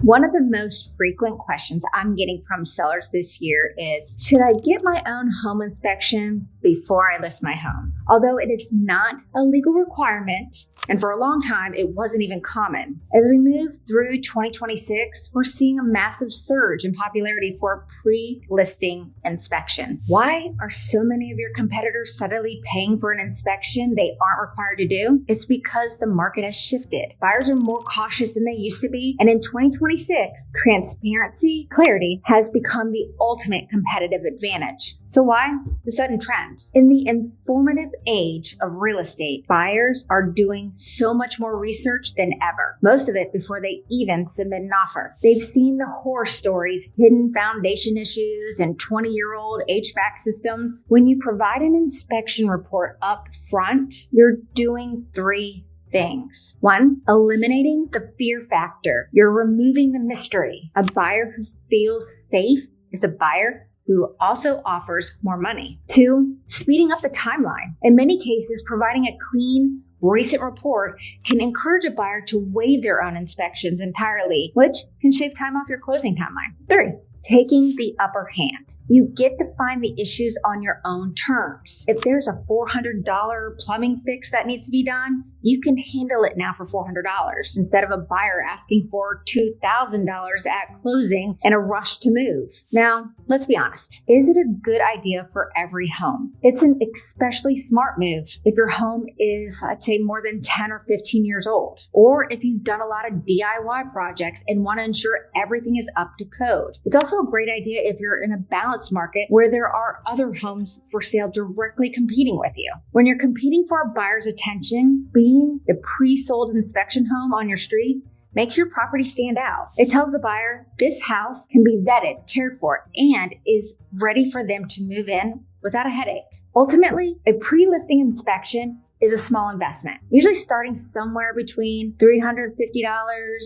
One of the most frequent questions I'm getting from sellers this year is, should I get my own home inspection before I list my home? Although it is not a legal requirement, and for a long time, it wasn't even common. As we move through 2026, we're seeing a massive surge in popularity for pre-listing inspection. Why are so many of your competitors suddenly paying for an inspection they aren't required to do? It's because the market has shifted. Buyers are more cautious than they used to be, and in 2026, transparency, clarity has become the ultimate competitive advantage. So why the sudden trend? In the informative age of real estate, buyers are doing so much more research than ever, most of it before they even submit an offer. They've seen the horror stories, hidden foundation issues, and 20-year-old HVAC systems. When you provide an inspection report up front, you're doing three things. One, eliminating the fear factor. You're removing the mystery. A buyer who feels safe is a buyer who also offers more money. Two, speeding up the timeline. In many cases, providing a clean, recent report can encourage a buyer to waive their own inspections entirely, which can shave time off your closing timeline. Three, taking the upper hand. You get to find the issues on your own terms. If there's a $400 plumbing fix that needs to be done, you can handle it now for $400 instead of a buyer asking for $2,000 at closing and a rush to move. Now, let's be honest. Is it a good idea for every home? It's an especially smart move if your home is, I'd say, more than 10 or 15 years old, or if you've done a lot of DIY projects and want to ensure everything is up to code. It's also a great idea if you're in a balanced market where there are other homes for sale directly competing with you. When you're competing for a buyer's attention, being the pre-sold inspection home on your street makes your property stand out. It tells the buyer this house can be vetted, cared for, and is ready for them to move in without a headache. Ultimately, a pre-listing inspection is a small investment, usually starting somewhere between $350,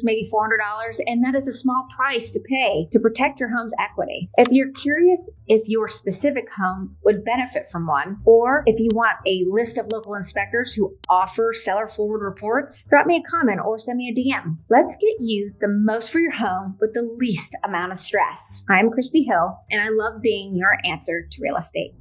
maybe $400, and that is a small price to pay to protect your home's equity. If you're curious if your specific home would benefit from one, or if you want a list of local inspectors who offer seller forward reports, drop me a comment or send me a DM. Let's get you the most for your home with the least amount of stress. I'm Christi Hill, and I love being your answer to real estate.